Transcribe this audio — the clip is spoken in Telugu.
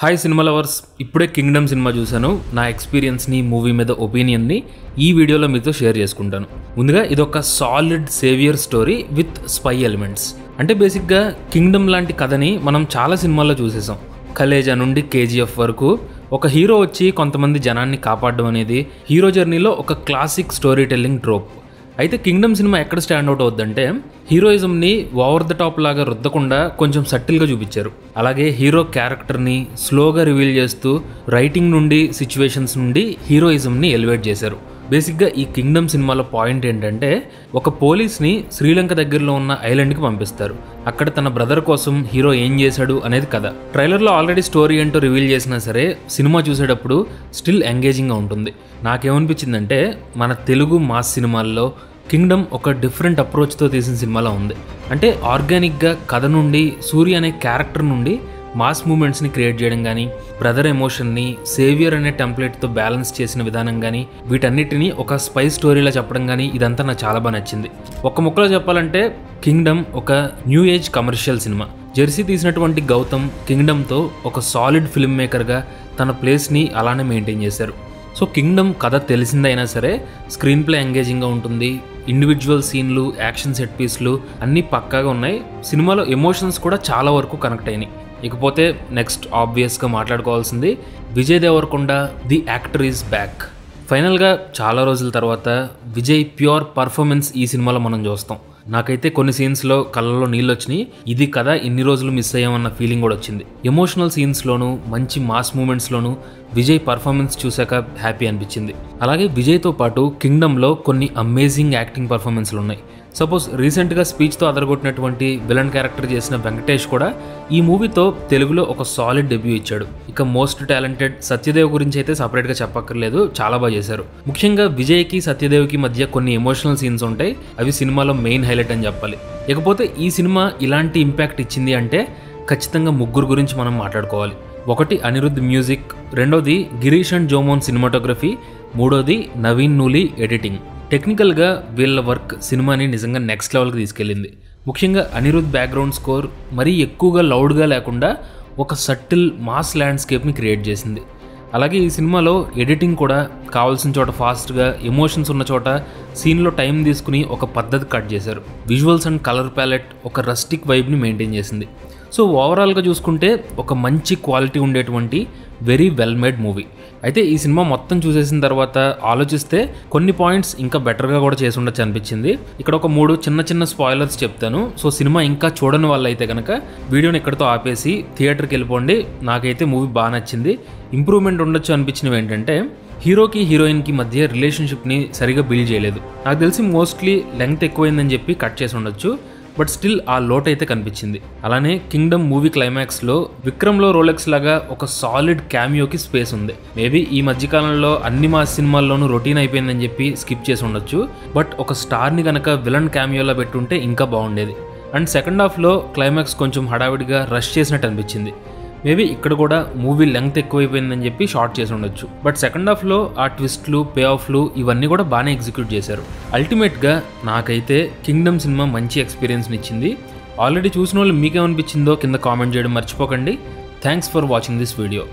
హాయ్ సినిమా లవర్స్, ఇప్పుడే కింగ్డమ్ సినిమా చూశాను. నా ఎక్స్పీరియన్స్ని, మూవీ మీద ఒపీనియన్ని ఈ వీడియోలో మీతో షేర్ చేసుకుంటాను. ముందుగా ఇదొక solid saviour story with spy elements. అంటే బేసిక్గా కింగ్డమ్ లాంటి కథని మనం చాలా సినిమాల్లో చూసేసాం. కలేజా నుండి కేజీఎఫ్ వరకు ఒక హీరో వచ్చి కొంతమంది జనాన్ని కాపాడడం అనేది హీరో జర్నీలో ఒక క్లాసిక్ స్టోరీ టెల్లింగ్ ట్రోప్. అయితే కింగ్డమ్ సినిమా ఎక్కడ స్టాండ్ అవుట్ అవుద్దంటే హీరోయిజంని ఓవర్ ద టాప్ లాగా రుద్దకుండా కొంచెం సటిల్గా చూపించారు. అలాగే హీరో క్యారెక్టర్ని స్లోగా రివీల్ చేస్తూ రైటింగ్ నుండి సిచ్యువేషన్స్ నుండి హీరోయిజంని ఎలివేట్ చేశారు. బేసిక్గా ఈ కింగ్డమ్ సినిమాలో పాయింట్ ఏంటంటే ఒక పోలీస్ని శ్రీలంక దగ్గరలో ఉన్న ఐలాండ్కి పంపిస్తారు. అక్కడ తన బ్రదర్ కోసం హీరో ఏం చేశాడు అనేది కథ. ట్రైలర్లో ఆల్రెడీ స్టోరీ ఏంటో రివీల్ చేసినా సరే సినిమా చూసేటప్పుడు స్టిల్ ఎంగేజింగ్గా ఉంటుంది. నాకేమనిపించిందంటే మన తెలుగు మాస్ సినిమాల్లో కింగ్డమ్ ఒక డిఫరెంట్ అప్రోచ్తో తీసిన సినిమాలో ఉంది. అంటే ఆర్గానిక్గా కథ నుండి సూర్య అనే క్యారెక్టర్ నుండి మాస్ మూమెంట్స్ని క్రియేట్ చేయడం కానీ, బ్రదర్ ఎమోషన్ని సేవియర్ అనే టెంప్లెట్తో బ్యాలెన్స్ చేసిన విధానం కానీ, వీటన్నిటిని ఒక స్పై స్టోరీలా చెప్పడం కానీ ఇదంతా నాకు చాలా బాగా నచ్చింది. ఒక్క ముక్కలో చెప్పాలంటే కింగ్డమ్ ఒక new age commercial cinema. Jersey తీసినటువంటి గౌతమ్ కింగ్డమ్తో ఒక సాలిడ్ ఫిల్మ్ మేకర్గా తన ప్లేస్ని అలానే మెయింటైన్ చేశారు. సో కింగ్డమ్ కథ తెలిసిందైనా సరే స్క్రీన్ ప్లే ఎంగేజింగ్గా ఉంటుంది. ఇండివిజువల్ సీన్లు, యాక్షన్ సెట్ పీస్లు అన్నీ పక్కాగా ఉన్నాయి. సినిమాలో ఎమోషన్స్ కూడా చాలా వరకు కనెక్ట్ అయినాయి. ఇకపోతే నెక్స్ట్ ఆబ్వియస్గా మాట్లాడుకోవాల్సింది Vijay Deverakonda, the actor is back. ఫైనల్గా చాలా రోజుల తర్వాత విజయ్ ప్యూర్ పర్ఫార్మెన్స్ ఈ సినిమాలో మనం చూస్తాం. నాకైతే కొన్ని సీన్స్లో కళ్ళలో నీళ్ళు వచ్చినాయి. ఇది కదా ఇన్ని రోజులు మిస్ అయ్యామన్న ఫీలింగ్ కూడా వచ్చింది. ఎమోషనల్ సీన్స్లోనూ మంచి మాస్ మూమెంట్స్లోనూ విజయ్ పర్ఫార్మెన్స్ చూశాక హ్యాపీ అనిపించింది. అలాగే విజయ్తో పాటు కింగ్డమ్లో కొన్ని అమేజింగ్ యాక్టింగ్ పర్ఫార్మెన్స్లు ఉన్నాయి. సపోజ్ రీసెంట్గా స్పీచ్తో అదరగొట్టినటువంటి విలన్ క్యారెక్టర్ చేసిన వెంకటేష్ కూడా ఈ మూవీతో తెలుగులో ఒక సాలిడ్ డెబ్యూ ఇచ్చాడు. ఇక మోస్ట్ టాలెంటెడ్ సత్యదేవ్ గురించి అయితే సపరేట్గా చెప్పక్కర్లేదు, చాలా బాగా చేశారు. ముఖ్యంగా విజయ్కి సత్యదేవ్కి మధ్య కొన్ని ఎమోషనల్ సీన్స్ ఉంటాయి, అవి సినిమాలో మెయిన్ హైలైట్ అని చెప్పాలి. ఇకపోతే ఈ సినిమా ఇలాంటి ఇంపాక్ట్ ఇచ్చింది అంటే ఖచ్చితంగా ముగ్గురు గురించి మనం మాట్లాడుకోవాలి. ఒకటి అనిరుద్ధ్ మ్యూజిక్, రెండోది గిరీష్ అండ్ జోమోన్ సినిమాటోగ్రఫీ, మూడోది నవీన్ నూలి ఎడిటింగ్. టెక్నికల్గా వీళ్ళ వర్క్ సినిమాని నిజంగా నెక్స్ట్ లెవెల్కి తీసుకెళ్ళింది. ముఖ్యంగా అనిరుద్ధ్ బ్యాక్గ్రౌండ్ స్కోర్ మరీ ఎక్కువగా లౌడ్గా లేకుండా ఒక సటిల్ మాస్ ల్యాండ్స్కేప్ని క్రియేట్ చేసింది. అలాగే ఈ సినిమాలో ఎడిటింగ్ కూడా కావాల్సిన చోట ఫాస్ట్గా, ఎమోషన్స్ ఉన్న చోట సీన్లో టైం తీసుకుని ఒక పద్ధతి కట్ చేశారు. విజువల్స్ అండ్ కలర్ ప్యాలెట్ ఒక రస్టిక్ వైబ్ని మెయింటైన్ చేసింది. సో ఓవరాల్గా చూసుకుంటే ఒక మంచి క్వాలిటీ ఉండేటువంటి వెరీ వెల్ మేడ్ మూవీ. అయితే ఈ సినిమా మొత్తం చూసేసిన తర్వాత ఆలోచిస్తే కొన్ని పాయింట్స్ ఇంకా బెటర్గా కూడా చేసి ఉండొచ్చు అనిపించింది. ఇక్కడ ఒక 3 చిన్న చిన్న స్పాయిలర్స్ చెప్తాను. సో సినిమా ఇంకా చూడని వాళ్ళైతే కనుక వీడియోని ఇక్కడితో ఆపేసి థియేటర్కి వెళ్ళిపోండి. నాకైతే మూవీ బాగా నచ్చింది. ఇంప్రూవ్మెంట్ ఉండొచ్చు అనిపించినవి ఏంటంటే హీరోకి హీరోయిన్కి మధ్య రిలేషన్షిప్ని సరిగా బిల్డ్ చేయలేదు. నాకు తెలిసి మోస్ట్లీ లెంగ్త్ ఎక్కువైందని చెప్పి కట్ చేసి ఉండొచ్చు, బట్ స్టిల్ ఆ లోట్ అయితే కనిపించింది. అలానే కింగ్డమ్ మూవీ క్లైమాక్స్లో విక్రమ్లో రోలెక్స్ లాగా ఒక సాలిడ్ క్యామియోకి స్పేస్ ఉంది. మేబీ ఈ మధ్యకాలంలో అన్ని మాస్ సినిమాల్లోనూ రొటీన్ అయిపోయిందని చెప్పి స్కిప్ చేసి ఉండొచ్చు, బట్ ఒక స్టార్ని కనుక విలన్ క్యామియోలా పెట్టుంటే ఇంకా బాగుండేది. అండ్ సెకండ్ హాఫ్లో క్లైమాక్స్ కొంచెం హడావిడిగా రష్ చేసినట్టు అనిపించింది. మేబీ ఇక్కడ కూడా మూవీ లెంగ్త్ ఎక్కువైపోయిందని చెప్పి షార్ట్ చేసి ఉండొచ్చు, బట్ సెకండ్ హాఫ్లో ఆ ట్విస్ట్లు, పే ఆఫ్లు ఇవన్నీ కూడా బాగానే ఎగ్జిక్యూట్ చేశారు. అల్టిమేట్గా నాకైతే కింగ్డమ్ సినిమా మంచి ఎక్స్పీరియన్స్ని ఇచ్చింది. ఆల్రెడీ చూసిన వాళ్ళు మీకేమనిపించిందో కింద కామెంట్ చేయడం మర్చిపోకండి. Thanks for watching this video.